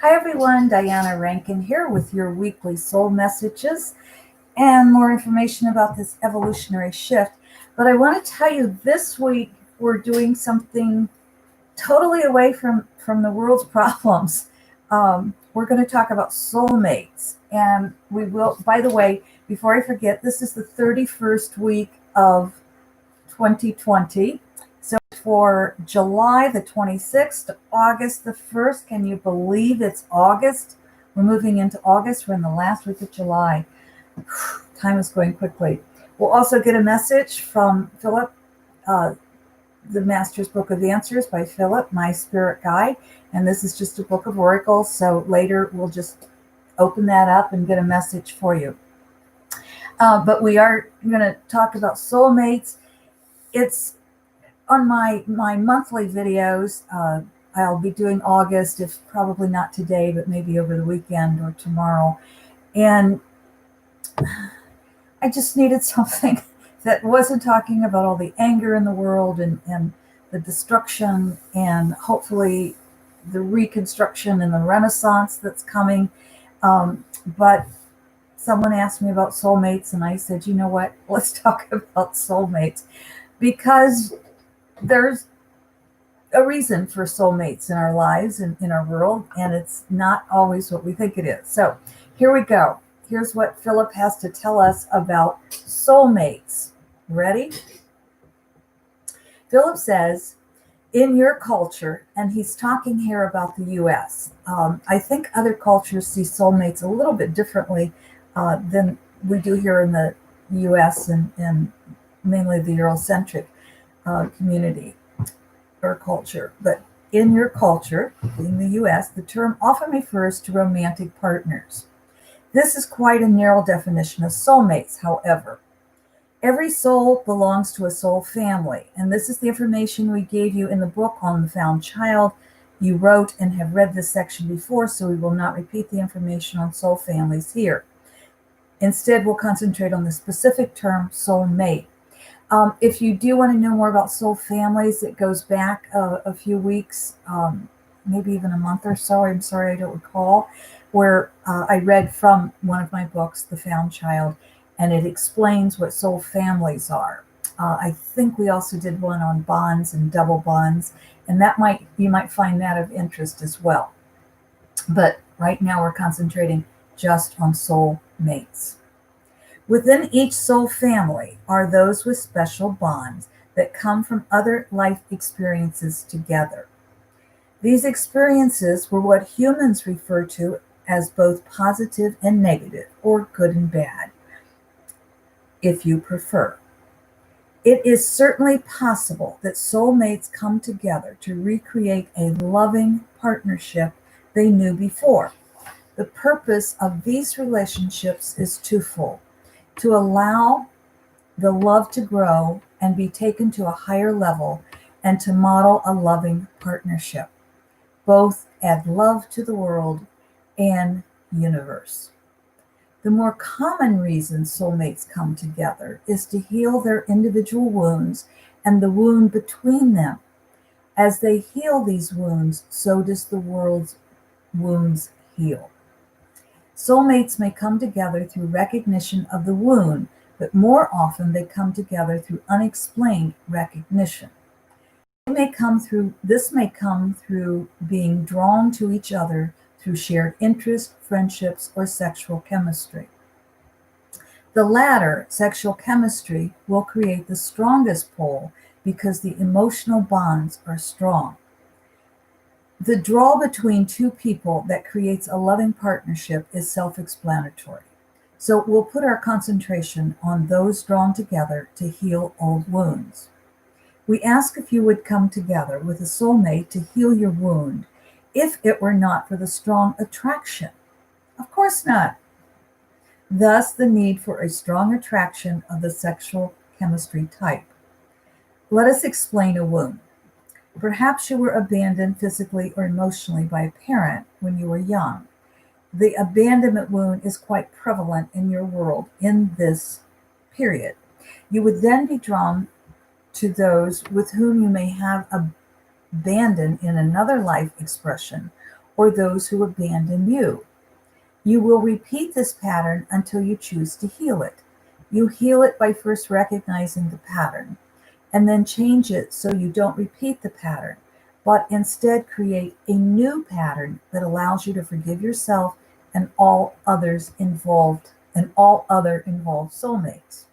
Hi everyone, Diana Rankin here with your weekly soul messages and more information about this evolutionary shift. But I want to tell you this week we're doing something totally away from the world's problems. We're going to talk about soulmates. And we will, by the way, before I forget, this is the 31st week of 2020. So for July the 26th to August the 1st, can you believe it's August? We're moving into August. We're in the last week of July. Time is going quickly. We'll also get a message from Phillip, uh, the Master's Book of Answers by Phillip, my spirit guide. And this is just a book of oracles. So later we'll just open that up and get a message for you. But we are going to talk about soulmates. It's on my monthly videos. I'll be doing August, if probably not today, but maybe over the weekend or tomorrow. And I just needed something that wasn't talking about all the anger in the world and the destruction and hopefully the reconstruction and the renaissance that's coming. But someone asked me about soulmates, and I said, you know what? Let's talk about soulmates, because there's a reason for soulmates in our lives and in our world, and it's not always what we think it is. So here we go. Here's what Philip has to tell us about soulmates. Ready? Philip says, in your culture, and he's talking here about the US, I think other cultures see soulmates a little bit differently than we do here in the US and mainly the Eurocentric community or culture. But in your culture, in the US, the term often refers to romantic partners. This is quite a narrow definition of soulmates, however. Every soul belongs to a soul family, and this is the information we gave you in the book on the found child. You wrote and have read this section before, so we will not repeat the information on soul families here. Instead, we'll concentrate on the specific term soulmate. If you do want to know more about soul families, it goes back a few weeks, maybe even a month or so. I'm sorry, I don't recall, where I read from one of my books, The Found Child, and it explains what soul families are. I think we also did one on bonds and double bonds, and you might find that of interest as well. But right now we're concentrating just on soul mates. Within each soul family are those with special bonds that come from other life experiences together. These experiences were what humans refer to as both positive and negative, or good and bad, if you prefer. It is certainly possible that soulmates come together to recreate a loving partnership they knew before. The purpose of these relationships is twofold: to allow the love to grow and be taken to a higher level, and to model a loving partnership. Both add love to the world and universe. The more common reason soulmates come together is to heal their individual wounds and the wound between them. As they heal these wounds, so does the world's wounds heal. Soulmates may come together through recognition of the wound, but more often they come together through unexplained recognition. This may come through being drawn to each other through shared interest, friendships, or sexual chemistry. The latter, sexual chemistry, will create the strongest pull because the emotional bonds are strong. The draw between two people that creates a loving partnership is self-explanatory. So we'll put our concentration on those drawn together to heal old wounds. We ask if you would come together with a soulmate to heal your wound, if it were not for the strong attraction. Of course not. Thus, the need for a strong attraction of the sexual chemistry type. Let us explain a wound. Perhaps you were abandoned physically or emotionally by a parent when you were young. The abandonment wound is quite prevalent in your world in this period. You would then be drawn to those with whom you may have abandoned in another life expression, or those who abandon you. You will repeat this pattern until you choose to heal it. You heal it by first recognizing the pattern and then change it so you don't repeat the pattern, but instead create a new pattern that allows you to forgive yourself and all others involved and all other involved soulmates.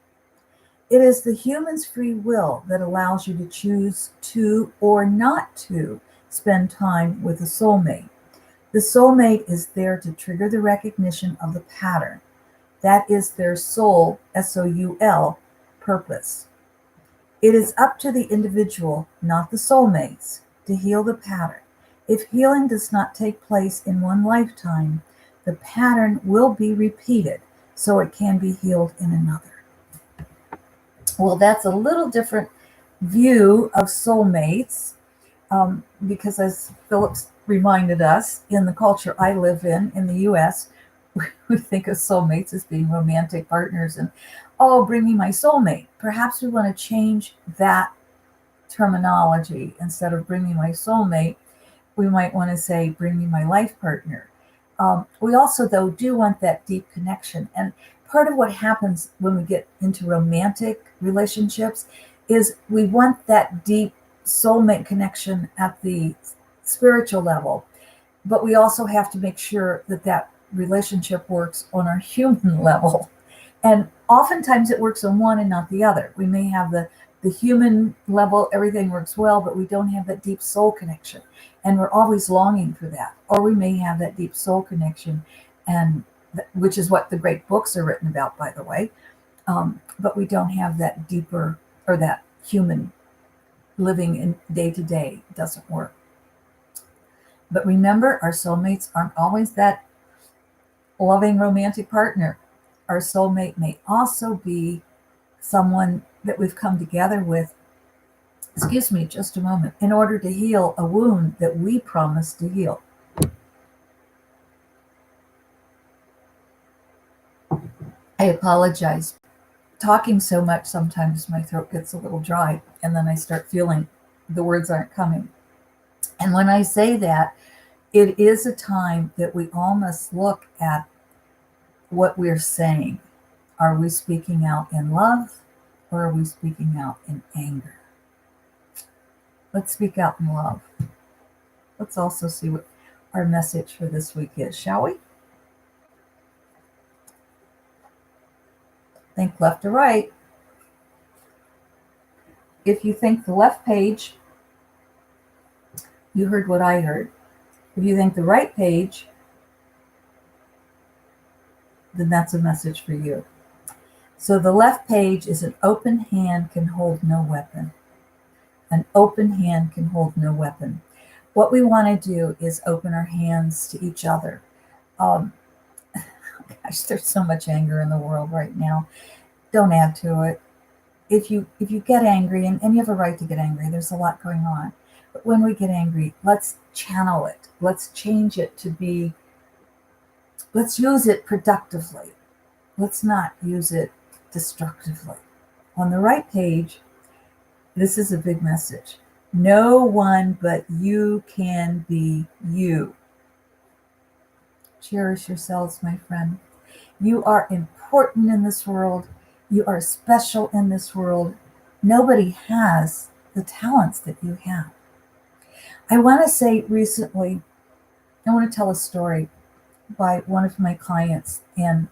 It is the human's free will that allows you to choose to or not to spend time with a soulmate. The soulmate is there to trigger the recognition of the pattern. That is their soul, SOUL, purpose. It is up to the individual, not the soulmates, to heal the pattern. If healing does not take place in one lifetime, the pattern will be repeated so it can be healed in another. Well, that's a little different view of soulmates because, as Phillip reminded us, in the culture I live in the US, we think of soulmates as being romantic partners and, oh, bring me my soulmate. Perhaps we want to change that terminology. Instead of bring me my soulmate, we might want to say, bring me my life partner. We also, though, do want that deep connection. And part of what happens when we get into romantic relationships is we want that deep soulmate connection at the spiritual level. But we also have to make sure that that relationship works on our human level. And oftentimes it works on one and not the other. We may have the human level, everything works well, but we don't have that deep soul connection. And we're always longing for that. Or we may have that deep soul connection, and which is what the great books are written about, by the way. But we don't have that deeper, or that human living in day to day doesn't work. But remember, our soulmates aren't always that loving romantic partner. Our soulmate may also be someone that we've come together with, excuse me, just a moment, in order to heal a wound that we promised to heal. I apologize. Talking so much, sometimes my throat gets a little dry, and then I start feeling the words aren't coming. And when I say that, it is a time that we all must look at what we're saying. Are we speaking out in love, or are we speaking out in anger? Let's speak out in love. Let's also see what our message for this week is, shall we? Think left or right. If you think the left page, you heard what I heard. If you think the right page, then that's a message for you. So the left page is an open hand can hold no weapon. An open hand can hold no weapon. What we want to do is open our hands to each other. Gosh, there's so much anger in the world right now. Don't add to it. If you get angry, and you have a right to get angry, there's a lot going on. But when we get angry, let's channel it. Let's change it to be, let's use it productively. Let's not use it destructively. On the right page, this is a big message. No one but you can be you. Cherish yourselves, my friend. You are important in this world. You are special in this world. Nobody has the talents that you have. I want to say recently, I want to tell a story by one of my clients, and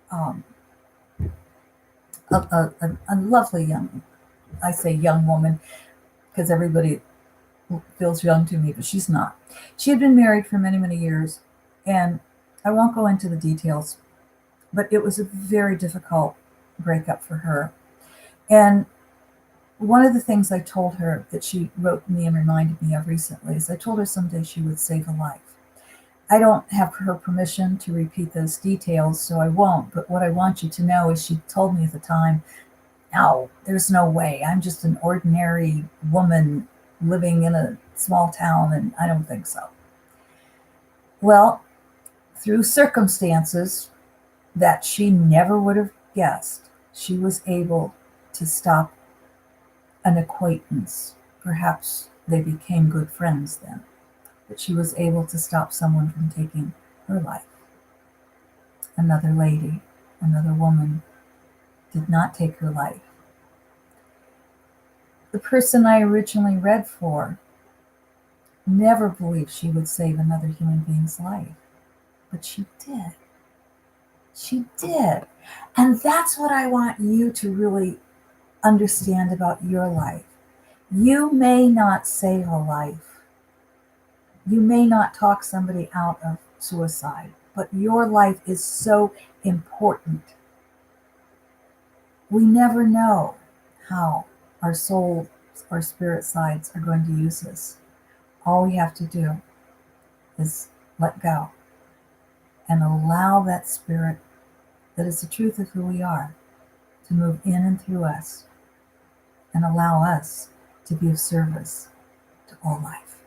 a lovely young, I say young woman because everybody feels young to me, but she's not. She had been married for many, many years, and I won't go into the details, but it was a very difficult breakup for her. And one of the things I told her that she wrote me and reminded me of recently is I told her someday she would save a life. I don't have her permission to repeat those details, so I won't. But what I want you to know is she told me at the time, no, there's no way. I'm just an ordinary woman living in a small town, and I don't think so. Well, through circumstances that she never would have guessed, she was able to stop an acquaintance. Perhaps they became good friends then. but she was able to stop someone from taking her life. Another lady, another woman, did not take her life. The person I originally read for never believed she would save another human being's life, but she did. She did. And that's what I want you to really understand about your life. You may not save a life. You may not talk somebody out of suicide, but your life is so important. We never know how our soul, our spirit sides are going to use us. All we have to do is let go and allow that spirit that is the truth of who we are to move in and through us and allow us to be of service to all life.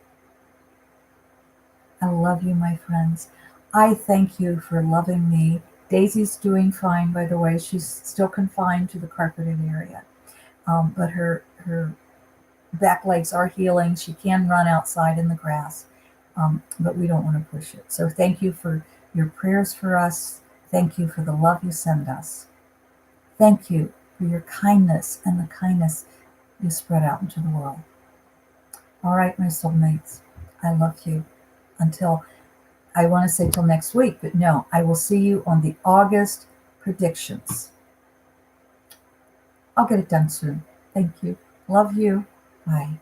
I love you, my friends. I thank you for loving me. Daisy's doing fine, by the way. She's still confined to the carpeted area, but her back legs are healing. She can run outside in the grass, but we don't want to push it. So thank you for your prayers for us. Thank you for the love you send us. Thank you for your kindness and the kindness you spread out into the world. All right, my soulmates, I love you. Until, I want to say till next week, but no, I will see you on the August predictions. I'll get it done soon. Thank you. Love you. Bye.